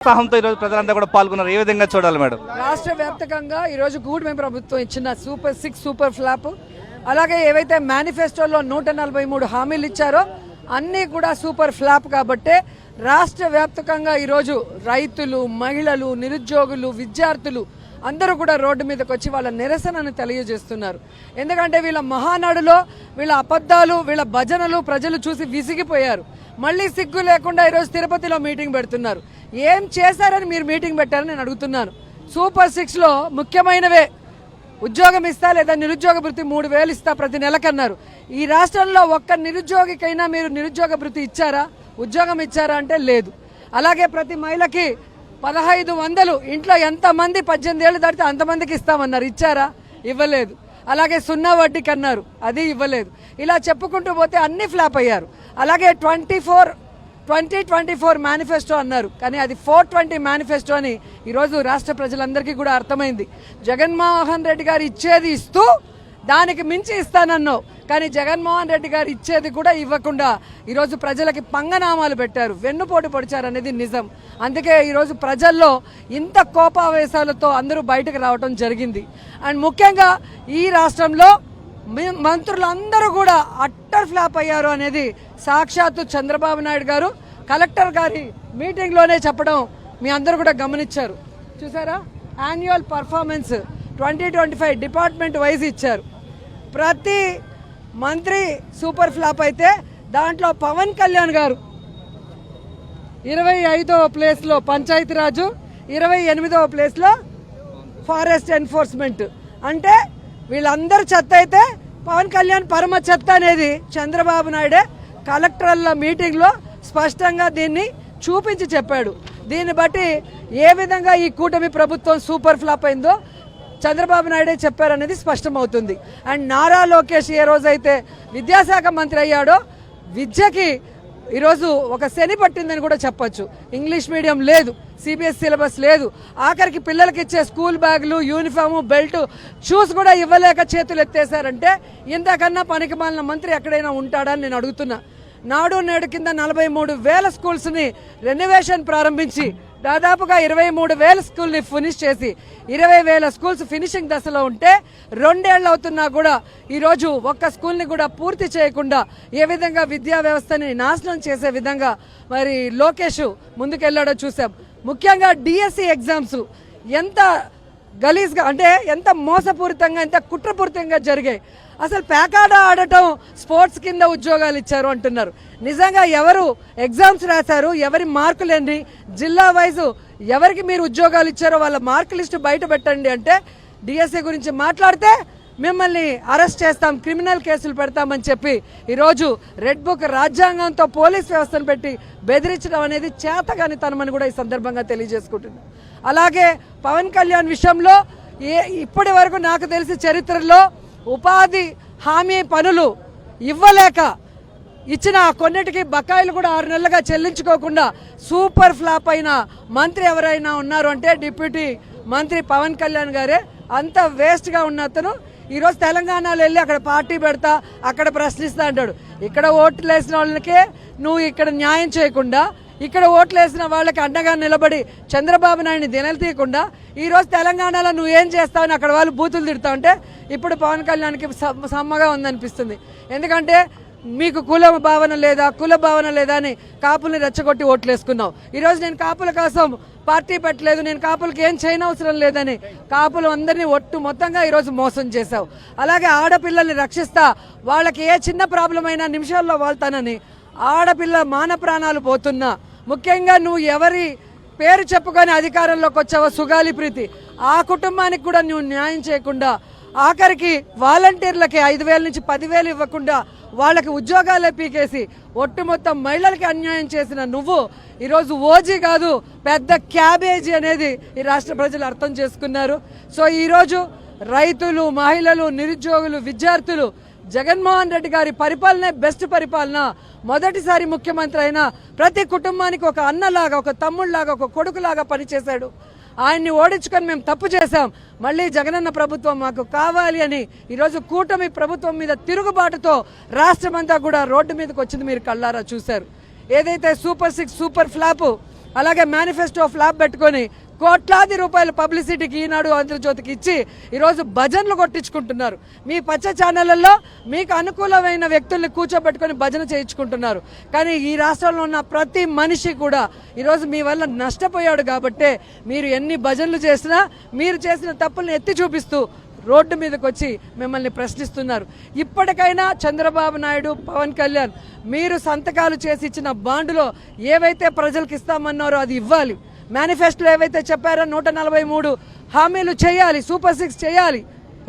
ఉత్సాహంతో ఈరోజు ప్రజలంతా కూడా పాల్గొన్నారు. ఏ విధంగా చూడాలి మేడం? రాష్ట్ర వ్యాప్తంగా ఈరోజు కూటమి ప్రభుత్వం ఇచ్చిన సూపర్ 6 సూపర్ ఫ్లాప్, అలాగే ఏవైతే మేనిఫెస్టోలో 143 హామీలు ఇచ్చారో అన్నీ కూడా సూపర్ ఫ్లాప్. కాబట్టే రాష్ట్ర వ్యాప్తంగా ఈరోజు రైతులు, మహిళలు, నిరుద్యోగులు, విద్యార్థులు అందరూ కూడా రోడ్డు మీదకి వచ్చి వాళ్ళ నిరసనను తెలియజేస్తున్నారు. ఎందుకంటే వీళ్ళ మహానాడులో వీళ్ళ అబద్ధాలు, వీళ్ళ భజనలు ప్రజలు చూసి విసిగిపోయారు. మళ్ళీ సిగ్గు లేకుండా ఈరోజు తిరుపతిలో మీటింగ్ పెడుతున్నారు. ఏం చేశారని మీరు మీటింగ్ పెట్టారని నేను అడుగుతున్నాను. సూపర్ 6లో ముఖ్యమైనవే ఉద్యోగం ఇస్తా లేదా నిరుద్యోగ భృతి 3000 ఇస్తా ప్రతి నెలకన్నారు. ఈ రాష్ట్రంలో ఒక్క నిరుద్యోగికైనా మీరు నిరుద్యోగ భృతి ఇచ్చారా, ఉద్యోగం ఇచ్చారా అంటే లేదు. అలాగే ప్రతి మహిళకి 1500 ఇంట్లో ఎంతమంది 18 ఏళ్ళు దాటితే అంతమందికి ఇస్తామన్నారు, ఇచ్చారా? ఇవ్వలేదు. అలాగే 0 వడ్డీకి అన్నారు, అది ఇవ్వలేదు. ఇలా చెప్పుకుంటూ పోతే అన్ని ఫ్లాప్ అయ్యారు. అలాగే 2024 మేనిఫెస్టో అన్నారు, కానీ అది 420 మేనిఫెస్టో అని ఈరోజు రాష్ట్ర ప్రజలందరికీ కూడా అర్థమైంది. జగన్మోహన్ రెడ్డి గారు ఇచ్చేది ఇస్తూ దానికి మించి ఇస్తానన్నావు, కానీ జగన్మోహన్ రెడ్డి గారు ఇచ్చేది కూడా ఇవ్వకుండా ఈరోజు ప్రజలకి పంగనామాలు పెట్టారు, వెన్నుపోటు పొడిచారు అనేది నిజం. అందుకే ఈరోజు ప్రజల్లో ఇంత కోపావేశాలతో అందరూ బయటకు రావడం జరిగింది. అండ్ ముఖ్యంగా ఈ రాష్ట్రంలో మంత్రులందరూ కూడా అట్టర్ ఫ్లాప్ అయ్యారు అనేది సాక్షాత్తు చంద్రబాబు నాయుడు గారు కలెక్టర్ గారి మీటింగ్లోనే చెప్పడం మీ అందరూ కూడా గమనించారు. చూసారా? యాన్యువల్ పర్ఫార్మెన్స్ 2025 డిపార్ట్మెంట్ వైజ్ ఇచ్చారు. ప్రతి మంత్రి సూపర్ ఫ్లాప్ అయితే దాంట్లో పవన్ కళ్యాణ్ గారు 25వ ప్లేస్లో పంచాయతీరాజు, 28వ ప్లేస్లో ఫారెస్ట్ ఎన్ఫోర్స్మెంట్. అంటే వీళ్ళందరూ చెత్త అయితే పవన్ కళ్యాణ్ పరమ చెత్త అనేది చంద్రబాబు నాయుడే కలెక్టర్ల మీటింగ్లో స్పష్టంగా దీన్ని చూపించి చెప్పాడు. దీన్ని బట్టి ఏ విధంగా ఈ కూటమి ప్రభుత్వం సూపర్ ఫ్లాప్ అయిందో చంద్రబాబు నాయుడే చెప్పారనేది స్పష్టమవుతుంది. అండ్ నారా లోకేష్ ఏ రోజైతే విద్యాశాఖ మంత్రి అయ్యాడో విద్యకి ఈరోజు ఒక శని పట్టిందని కూడా చెప్పొచ్చు. ఇంగ్లీష్ మీడియం లేదు, సిబిఎస్ సిలబస్ లేదు, ఆఖరికి పిల్లలకి ఇచ్చే స్కూల్ బ్యాగులు, యూనిఫాము, బెల్ట్, షూస్ కూడా ఇవ్వలేక చేతులు ఎత్తేసారంటే ఇంతకన్నా పనికిమాలిన మంత్రి ఎక్కడైనా ఉంటాడని నేను అడుగుతున్నా. నాడు నేడు కింద 43,000 స్కూల్స్ని రెనోవేషన్ ప్రారంభించి దాదాపుగా 23,000 స్కూల్ని ఫినిష్ చేసి 20,000 స్కూల్స్ ఫినిషింగ్ దశలో ఉంటే 2 ఏళ్ళు అవుతున్నా కూడా ఈరోజు ఒక్క స్కూల్ని కూడా పూర్తి చేయకుండా ఏ విధంగా విద్యా వ్యవస్థని నాశనం చేసే విధంగా మరి లోకేష్ ముందుకెళ్లాడో చూసాం. ముఖ్యంగా డిఎస్సి ఎగ్జామ్స్ ఎంత గలీజ్గా అంటే ఎంత మోసపూరితంగా, ఎంత కుట్రపూరితంగా జరిగాయి. అసలు పేకాడ ఆడటం స్పోర్ట్స్ కింద ఉద్యోగాలు ఇచ్చారు అంటున్నారు. నిజంగా ఎవరు ఎగ్జామ్స్ రాశారు, ఎవరి మార్కులు ఏంటి, జిల్లా వైజు ఎవరికి మీరు ఉద్యోగాలు ఇచ్చారో వాళ్ళ మార్క్ లిస్టు బయట పెట్టండి అంటే డిఎస్సి గురించి మాట్లాడితే మిమ్మల్ని అరెస్ట్ చేస్తాం, క్రిమినల్ కేసులు పెడతామని చెప్పి ఈరోజు రెడ్ బుక్ రాజ్యాంగంతో పోలీస్ వ్యవస్థను పెట్టి బెదిరించడం అనేది చేతగాని తనమని కూడా ఈ సందర్భంగా తెలియజేసుకుంటున్నాం. అలాగే పవన్ కళ్యాణ్ విషయంలో ఇప్పటి వరకు నాకు తెలిసి చరిత్రలో ఉపాధి హామీ పనులు ఇవ్వలేక ఇచ్చిన కొన్నిటికి బకాయిలు కూడా 6 నెలలుగా చెల్లించుకోకుండా సూపర్ ఫ్లాప్ అయిన మంత్రి ఎవరైనా ఉన్నారు అంటే డిప్యూటీ మంత్రి పవన్ కళ్యాణ్ గారే. అంత వేస్ట్గా ఉన్న అతను ఈరోజు తెలంగాణలో వెళ్ళి అక్కడ పార్టీ పెడతా, అక్కడ ప్రశ్నిస్తా అంటాడు. ఇక్కడ ఓట్లు వేసిన వాళ్ళకే నువ్వు ఇక్కడ న్యాయం చేయకుండా, ఇక్కడ ఓట్లు వేసిన వాళ్ళకి అండగా నిలబడి చంద్రబాబు నాయుడిని దినలు ఈరోజు తెలంగాణలో నువ్వు ఏం చేస్తావని అక్కడ వాళ్ళు బూతులు తిడతా ఉంటే ఇప్పుడు పవన్ కళ్యాణ్కి సమ్మగా ఉందనిపిస్తుంది. ఎందుకంటే మీకు కుల భావన లేదా అని కాపుల్ని రెచ్చగొట్టి ఓట్లు వేసుకున్నావు. ఈరోజు నేను కాపుల కోసం పార్టీ పెట్టలేదు, నేను కాపులకి ఏం చేయనవసరం లేదని కాపులు అందరినీ మొత్తంగా ఈరోజు మోసం చేశావు. అలాగే ఆడపిల్లల్ని రక్షిస్తా, వాళ్ళకి ఏ చిన్న ప్రాబ్లం అయినా నిమిషాల్లో వాళ్తానని ఆడపిల్ల మాన ప్రాణాలు పోతున్నా, ముఖ్యంగా నువ్వు ఎవరి పేరు చెప్పుకొని అధికారంలోకి వచ్చావో సుగాలి ప్రీతి, ఆ కుటుంబానికి కూడా నువ్వు న్యాయం చేయకుండా ఆఖరికి వాలంటీర్లకి 5,000 నుంచి 10,000 ఇవ్వకుండా వాళ్ళకి ఉద్యోగాలే పీకేసి మొత్తం మహిళలకి అన్యాయం చేసిన నువ్వు ఈరోజు ఓజీ కాదు, పెద్ద క్యాబేజీ అనేది ఈ రాష్ట్ర ప్రజలు అర్థం చేసుకున్నారు. సో ఈరోజు రైతులు, మహిళలు, నిరుద్యోగులు, విద్యార్థులు జగన్మోహన్ రెడ్డి గారి పరిపాలనే బెస్ట్ పరిపాలన. మొదటిసారి ముఖ్యమంత్రి అయినా ప్రతి కుటుంబానికి ఒక అన్నలాగా, ఒక తమ్ముళ్లాగా, ఒక కొడుకులాగా పనిచేశాడు. ఆయన్ని ఓడించుకొని మేము తప్పు చేశాం, మళ్ళీ జగనన్న ప్రభుత్వం మాకు కావాలి అని ఈరోజు కూటమి ప్రభుత్వం మీద తిరుగుబాటుతో రాష్ట్రమంతా కూడా రోడ్డు మీదకి వచ్చింది మీరు కళ్ళారా చూశారు. ఏదైతే సూపర్ 6 సూపర్ ఫ్లాప్ అలాగే మేనిఫెస్టో ఫ్లాప్ పెట్టుకొని కోట్లాది రూపాయల పబ్లిసిటీకి ఈనాడు ఆంధ్రజ్యోతికి ఇచ్చి ఈరోజు భజనలు కొట్టించుకుంటున్నారు. మీ పచ్చ ఛానళ్లలో మీకు అనుకూలమైన వ్యక్తుల్ని కూర్చోబెట్టుకొని భజన చేయించుకుంటున్నారు. కానీ ఈ రాష్ట్రంలో ఉన్న ప్రతి మనిషి కూడా ఈరోజు మీ వల్ల నష్టపోయాడు. కాబట్టే మీరు ఎన్ని భజనలు చేసినా మీరు చేసిన తప్పుల్ని ఎత్తి చూపిస్తూ రోడ్డు మీదకి వచ్చి మిమ్మల్ని ప్రశ్నిస్తున్నారు. ఇప్పటికైనా చంద్రబాబు నాయుడు, పవన్ కళ్యాణ్ మీరు సంతకాలు చేసి ఇచ్చిన బాండులో ఏవైతే ప్రజలకు ఇస్తామన్నారో అది ఇవ్వాలి. మేనిఫెస్టోలో ఏవైతే చెప్పారో 143 హామీలు చేయాలి, సూపర్ 6 చేయాలి.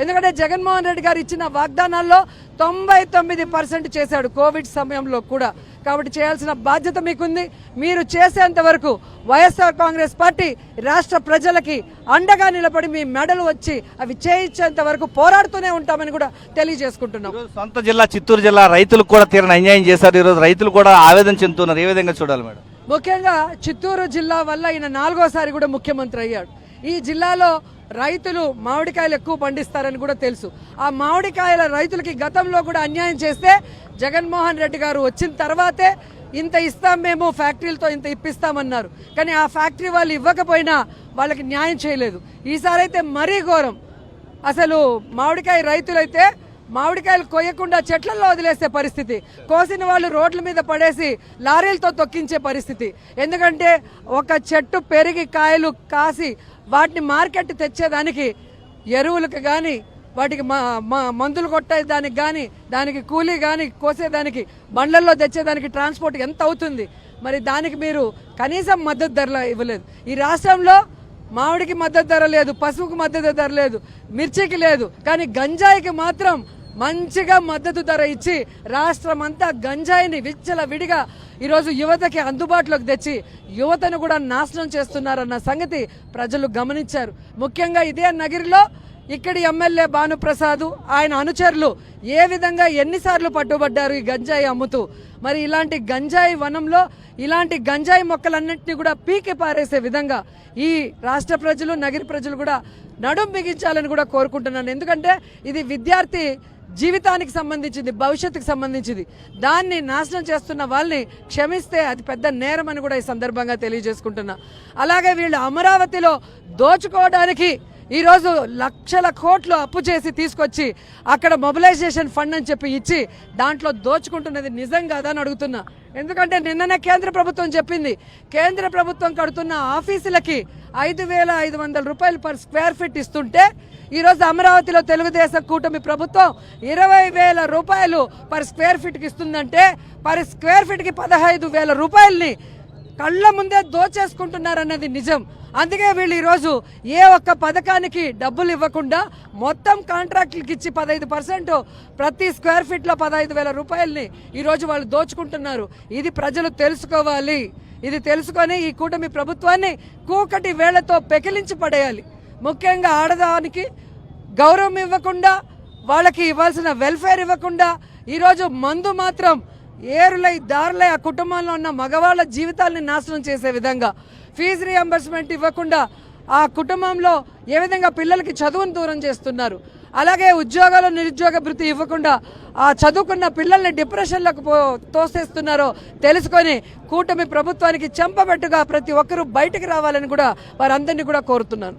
ఎందుకంటే జగన్మోహన్ రెడ్డి గారు ఇచ్చిన వాగ్దానాల్లో 99% చేశాడు కోవిడ్ సమయంలో కూడా. కాబట్టి చేయాల్సిన బాధ్యత మీకుంది. మీరు చేసేంత వరకు వైఎస్ఆర్ కాంగ్రెస్ పార్టీ రాష్ట్ర ప్రజలకి అండగా నిలబడి మీ మెడలు వచ్చి అవి చేయించేంత వరకు పోరాడుతూనే ఉంటామని కూడా తెలియజేసుకుంటున్నాం. సొంత జిల్లా చిత్తూరు జిల్లా రైతులకు కూడా తీరని అన్యాయం చేశారు. ఈరోజు రైతులు కూడా ఆవేదన చెందుతున్నారు. ఏ విధంగా చూడాలి మేడం? ముఖ్యంగా చిత్తూరు జిల్లా వల్ల ఈయన 4వసారి కూడా ముఖ్యమంత్రి అయ్యాడు. ఈ జిల్లాలో రైతులు మామిడికాయలు ఎక్కువ పండిస్తారని కూడా తెలుసు. ఆ మామిడికాయల రైతులకి గతంలో కూడా అన్యాయం చేస్తే జగన్మోహన్ రెడ్డి గారు వచ్చిన తర్వాతే ఇంత ఇస్తాం మేము ఫ్యాక్టరీలతో ఇంత ఇప్పిస్తామన్నారు. కానీ ఆ ఫ్యాక్టరీ వాళ్ళు ఇవ్వకపోయినా వాళ్ళకి న్యాయం చేయలేదు. ఈసారి అయితే మరీ ఘోరం. అసలు మామిడికాయ రైతులైతే మామిడికాయలు కొయ్యకుండా చెట్లలో వదిలేసే పరిస్థితి, కోసిన వాళ్ళు రోడ్ల మీద పడేసి లారీలతో తొక్కించే పరిస్థితి. ఎందుకంటే ఒక చెట్టు పెరిగి కాయలు కాసి వాటిని మార్కెట్ తెచ్చేదానికి ఎరువులకు కానీ వాటికి మందులు కొట్టేదానికి కానీ దానికి కూలీ కానీ కోసేదానికి బండ్లల్లో తెచ్చేదానికి ట్రాన్స్పోర్ట్ ఎంత అవుతుంది? మరి దానికి మీరు కనీసం మద్దతు ధరలు ఇవ్వలేదు. ఈ రాష్ట్రంలో మామిడికి మద్దతు ధర లేదు, పసుపుకి మద్దతు ధర లేదు, మిర్చికి లేదు. కానీ గంజాయికి మాత్రం మంచిగా మద్దతు ధర ఇచ్చి రాష్ట్రం అంతా గంజాయిని విచ్చలవిడిగా ఈరోజు యువతకి అందుబాటులోకి తెచ్చి యువతను కూడా నాశనం చేస్తున్నారన్న సంగతి ప్రజలు గమనించారు. ముఖ్యంగా ఇదే నగిరిలో ఇక్కడి ఎమ్మెల్యే భానుప్రసాద్ ఆయన అనుచరులు ఏ విధంగా ఎన్నిసార్లు పట్టుబడ్డారు ఈ గంజాయి అమ్ముతూ. మరి ఇలాంటి గంజాయి వనంలో ఇలాంటి గంజాయి మొక్కలన్నింటినీ కూడా పీకి పారేసే విధంగా ఈ రాష్ట్ర ప్రజలు, నగిరి ప్రజలు కూడా నడుం బిగించాలని కూడా కోరుకుంటున్నాను. ఎందుకంటే ఇది విద్యార్థి జీవితానికి సంబంధించింది, భవిష్యత్తుకు సంబంధించింది. దాన్ని నాశనం చేస్తున్న వాళ్ళని క్షమిస్తే అది పెద్ద నేరం అని కూడా ఈ సందర్భంగా తెలియజేసుకుంటున్నా. అలాగే వీళ్ళు అమరావతిలో దోచుకోవడానికి ఈరోజు లక్షల కోట్లు అప్పు చేసి తీసుకొచ్చి అక్కడ మొబిలైజేషన్ ఫండ్ అని చెప్పి ఇచ్చి దాంట్లో దోచుకుంటున్నది నిజం కాదా అని అడుగుతున్నా. ఎందుకంటే నిన్ననే కేంద్ర ప్రభుత్వం చెప్పింది, కేంద్ర ప్రభుత్వం కడుతున్న ఆఫీసులకి 5,500 రూపాయలు పర్ స్క్వేర్ ఫీట్ ఇస్తుంటే ఈరోజు అమరావతిలో తెలుగుదేశం కూటమి ప్రభుత్వం 20,000 రూపాయలు పర్ స్క్వేర్ ఫీట్కి ఇస్తుందంటే పర్ స్క్వేర్ ఫీట్కి 15,000 రూపాయలని కళ్ళ ముందే దోచేసుకుంటున్నారన్నది నిజం. అందుకే వీళ్ళు ఈరోజు ఏ ఒక్క పథకానికి డబ్బులు ఇవ్వకుండా మొత్తం కాంట్రాక్టులకి ఇచ్చి 15% ప్రతి స్క్వేర్ ఫీట్లో 15,000 రూపాయలని ఈరోజు వాళ్ళు దోచుకుంటున్నారు. ఇది ప్రజలు తెలుసుకోవాలి. ఇది తెలుసుకొని ఈ కూటమి ప్రభుత్వాన్ని కూకటి వేళ్లతో పెకిలించి పడేయాలి. ముఖ్యంగా ఆడదానికి గౌరవం ఇవ్వకుండా, వాళ్ళకి ఇవ్వాల్సిన వెల్ఫేర్ ఇవ్వకుండా ఈరోజు మందు మాత్రం ఏరులై దారులై ఆ కుటుంబంలో ఉన్న మగవాళ్ళ జీవితాలని నాశనం చేసే విధంగా, ఫీజు రియంబర్స్మెంట్ ఇవ్వకుండా ఆ కుటుంబంలో ఏ విధంగా పిల్లలకి చదువును దూరం చేస్తున్నారు. అలాగే ఉద్యోగాలు, నిరుద్యోగ భృతి ఇవ్వకుండా ఆ చదువుకున్న పిల్లల్ని డిప్రెషన్లకు తోసేస్తున్నారో తెలుసుకొని కూటమి ప్రభుత్వానికి చెంపబెట్టుగా ప్రతి ఒక్కరూ బయటకు రావాలని కూడా వారందరినీ కూడా కోరుతున్నాను.